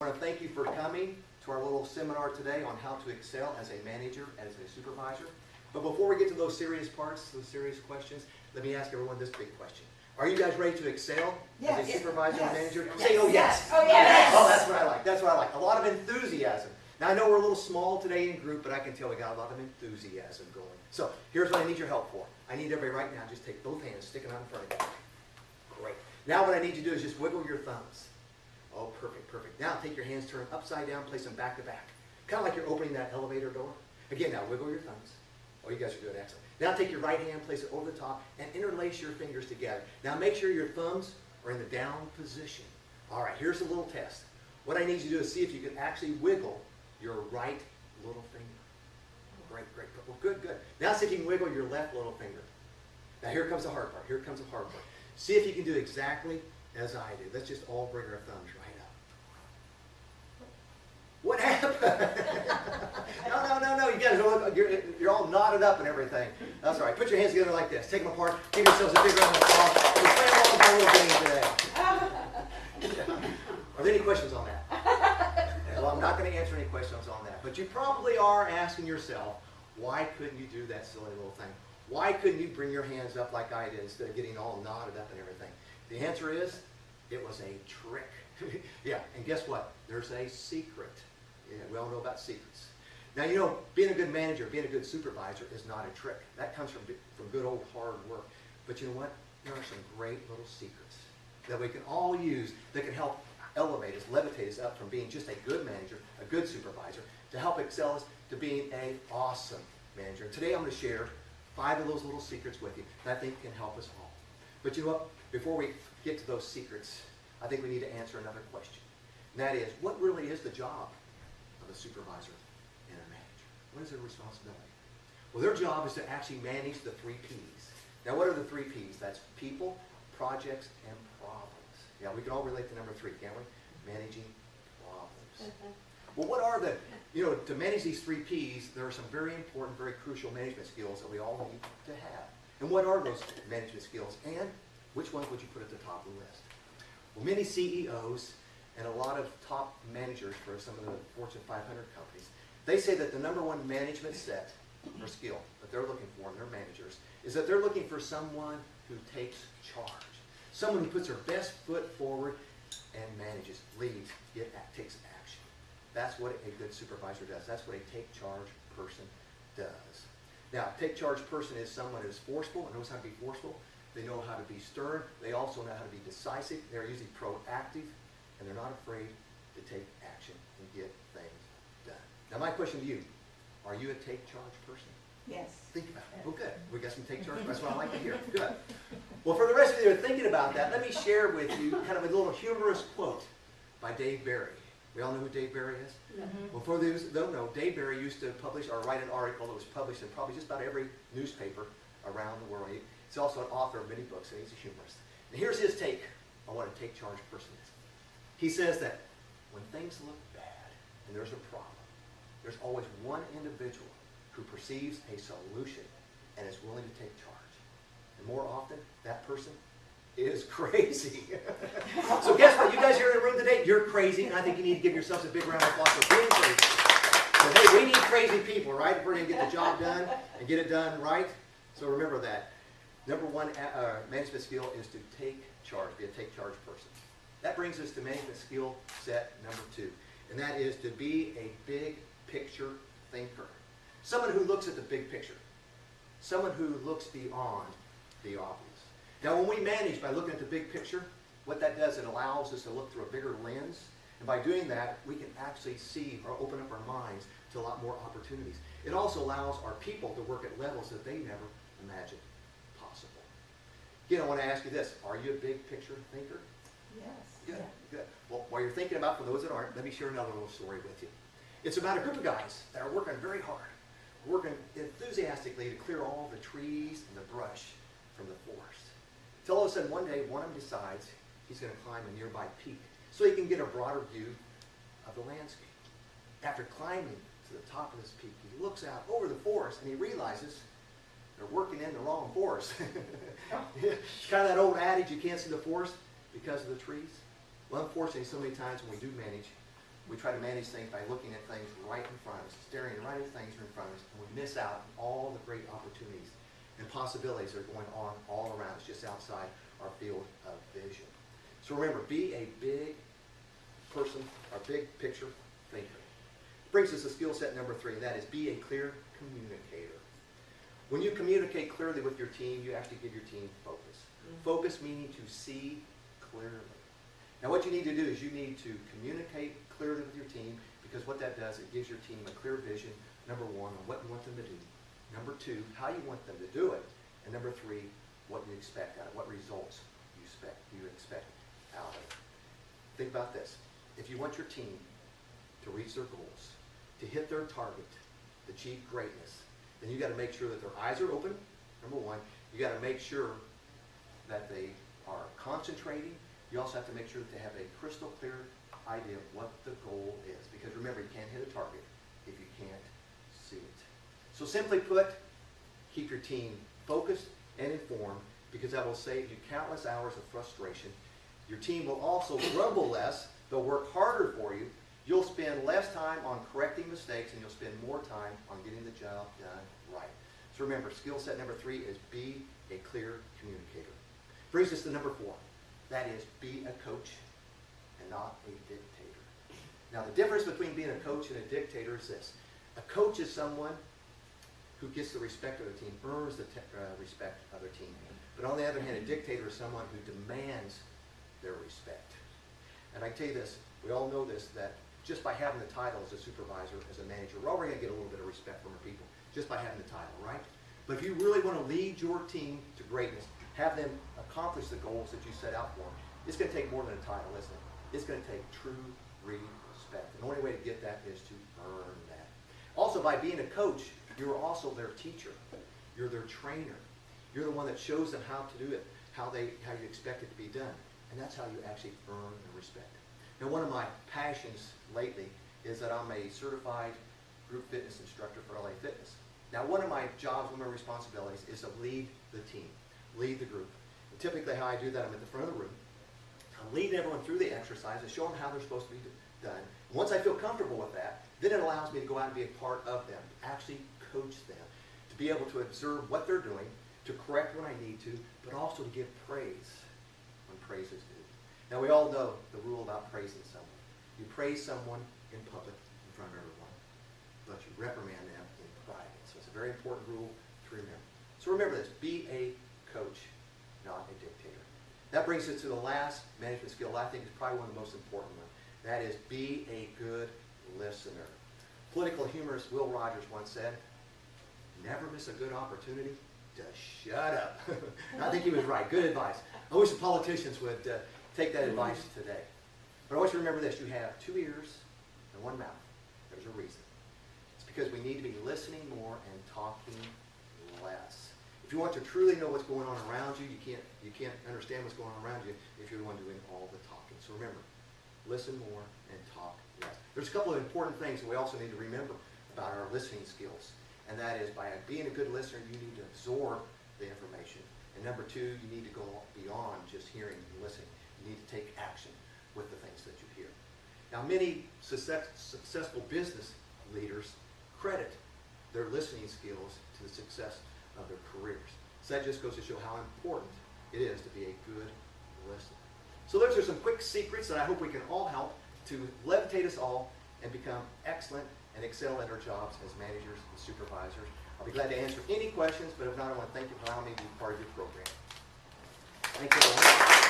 I want to thank you for coming to our little seminar today on how to excel as a manager, as a supervisor. But before we get to those serious parts, those serious questions, let me ask everyone this big question. Are you guys ready to excel as a supervisor and manager? Yes. Say, oh yes. Oh yes. Oh, that's what I like. That's what I like. A lot of enthusiasm. Now I know we're a little small today in group, but I can tell we got a lot of enthusiasm going. So here's what I need your help for. I need everybody right now, just take both hands, stick them out in front of you. Great. Now what I need you to do is just wiggle your thumbs. Oh, perfect, perfect. Now take your hands, turn upside down, place them back to back. Kind of like you're opening that elevator door. Again, now wiggle your thumbs. Oh, you guys are doing excellent. Now take your right hand, place it over the top, and interlace your fingers together. Now make sure your thumbs are in the down position. All right, here's a little test. What I need you to do is see if you can actually wiggle your right little finger. Great, great. Well, good, good. Now see if you can wiggle your left little finger. Now here comes the hard part. Here comes the hard part. See if you can do exactly as I do. Let's just all bring our thumbs right up. What happened? No. You guys, you're all knotted up and everything. That's all right. Put your hands together like this. Take them apart. Give yourselves a big round of applause. We're playing along for a little game today. Are there any questions on that? Well, I'm not going to answer any questions on that. But you probably are asking yourself, why couldn't you do that silly little thing? Why couldn't you bring your hands up like I did instead of getting all knotted up and everything? The answer is, it was a trick. Yeah, and guess what? There's a secret. Yeah, we all know about secrets. Now, you know, being a good manager, being a good supervisor is not a trick. That comes from good old hard work. But you know what? There are some great little secrets that we can all use that can help elevate us, levitate us up from being just a good manager, a good supervisor, to help excel us to being an awesome manager. And today I'm going to share 5 of those little secrets with you that I think can help us all. But you know what? Before we get to those secrets, I think we need to answer another question. And that is, what really is the job of a supervisor and a manager? What is their responsibility? Well, their job is to actually manage the 3 P's. Now, what are the 3 P's? That's people, projects, and problems. Yeah, we can all relate to number 3, can't we? Managing problems. Well, what are the, to manage these 3 P's, there are some very important, very crucial management skills that we all need to have. And what are those management skills? And which ones would you put at the top of the list? Well, many CEOs and a lot of top managers for some of the Fortune 500 companies, they say that the number 1 management set or skill that they're looking for in their managers is that they're looking for someone who takes charge. Someone who puts their best foot forward and manages, leads, takes action. That's what a good supervisor does. That's what a take charge person does. Now, a take charge person is someone who's forceful and knows how to be forceful. They know how to be stern. They also know how to be decisive. They're usually proactive, and they're not afraid to take action and get things done. Now, my question to you, are you a take charge person? Yes. Think about it. Well, good. We got some take charge. That's what I like to hear. Good. Well, for the rest of you that are thinking about that, let me share with you kind of a little humorous quote by Dave Barry. We all know who Dave Barry is? Mm-hmm. Well, for those who don't know, Dave Barry used to publish or write an article that was published in probably just about every newspaper around the world. He's also an author of many books, and he's a humorist. And here's his take on what a take charge person is. He says that when things look bad and there's a problem, there's always one individual who perceives a solution and is willing to take charge. And more often, that person is crazy. So guess what? You guys here in the room today, you're crazy, and I think you need to give yourselves a big round of applause for being crazy. So hey, we need crazy people, right? If we're going to get the job done and get it done right. So remember that. Number 1 management skill is to take charge, be a take charge person. That brings us to management skill set number 2, and that is to be a big picture thinker. Someone who looks at the big picture. Someone who looks beyond the obvious. Now, when we manage by looking at the big picture, what that does, it allows us to look through a bigger lens, and by doing that, we can actually see or open up our minds to a lot more opportunities. It also allows our people to work at levels that they never imagined possible. Again, I want to ask you this. Are you a big picture thinker? Yes. Good, Yeah. good. Well, while you're thinking about, for those that aren't, let me share another little story with you. It's about a group of guys that are working very hard, working enthusiastically to clear all the trees and the brush from the forest. Until all of a sudden, one day, one of them decides he's going to climb a nearby peak so he can get a broader view of the landscape. After climbing to the top of this peak, he looks out over the forest and he realizes they're working in the wrong forest. It's kind of that old adage, you can't see the forest because of the trees. Well, unfortunately, so many times when we do manage, We try to manage things by looking at things right in front of us, staring right at things in front of us, and we miss out on all the great opportunities and possibilities that are going on all around us, just outside our field of vision. So remember, be a big person, or big picture thinker. Brings us to skill set number 3, and that is be a clear communicator. When you communicate clearly with your team, you actually give your team focus. Focus meaning to see clearly. Now what you need to do is you need to communicate clearly with your team, because what that does, it gives your team a clear vision, number 1, on what you want them to do. Number 2, how you want them to do it. And number 3, what you expect out of it, what results you expect out of it. Think about this. If you want your team to reach their goals, to hit their target, to achieve greatness, then you got to make sure that their eyes are open, number 1. You got to make sure that they are concentrating. You also have to make sure that they have a crystal clear idea of what the goal is. Because remember, you can't hit a target if you can't see it. So simply put, keep your team focused and informed, because that will save you countless hours of frustration. Your team will also grumble less. They'll work harder for you. You'll spend less time on correcting mistakes, and you'll spend more time on getting the job done right. So remember, skill set number 3 is be a clear communicator. Brings us to number 4. That is, be a coach and not a dictator. Now the difference between being a coach and a dictator is this. A coach is someone who gets the respect of their team, earns the respect of their team. But on the other hand, a dictator is someone who demands their respect. And I can tell you this, we all know this, that just by having the title as a supervisor, as a manager, we're already going to get a little bit of respect from our people, just by having the title, right? But if you really want to lead your team to greatness, have them accomplish the goals that you set out for them, it's going to take more than a title, isn't it? It's going to take true respect. And the only way to get that is to earn that. Also, by being a coach, you're also their teacher. You're their trainer. You're the one that shows them how to do it, how you expect it to be done. And that's how you actually earn the respect. Now, one of my passions lately is that I'm a certified group fitness instructor for LA Fitness. Now, one of my jobs, one of my responsibilities is to lead the team, lead the group. And typically how I do that, I'm at the front of the room. I'm leading everyone through the exercise and show them how they're supposed to be done. And once I feel comfortable with that, then it allows me to go out and be a part of them, to actually coach them, to be able to observe what they're doing, to correct when I need to, but also to give praise when praise is due. Now, we all know the rule about praising someone. You praise someone in public in front of everyone, but you reprimand them in private. So it's a very important rule to remember. So remember this, be a coach, not a dictator. That brings us to the last management skill I think is probably one of the most important ones. That is, be a good listener. Political humorist Will Rogers once said, never miss a good opportunity to shut up. I think he was right. Good advice. I wish the politicians would take that advice today. But I want you to remember this. You have 2 ears and 1 mouth. There's a reason. It's because we need to be listening more and talking less. If you want to truly know what's going on around you, you can't understand what's going on around you if you're the one doing all the talking. So remember, listen more and talk less. There's a couple of important things that we also need to remember about our listening skills. And that is, by being a good listener, you need to absorb the information. And number 2, you need to go beyond just hearing and listening. You need to take action with the things that you hear. Now, many successful business leaders credit their listening skills to the success of their careers. So that just goes to show how important it is to be a good listener. So those are some quick secrets that I hope we can all help to levitate us all and become excellent and excel at our jobs as managers and supervisors. I'll be glad to answer any questions, but if not, I want to thank you for allowing me to be part of your program. Thank you, everyone.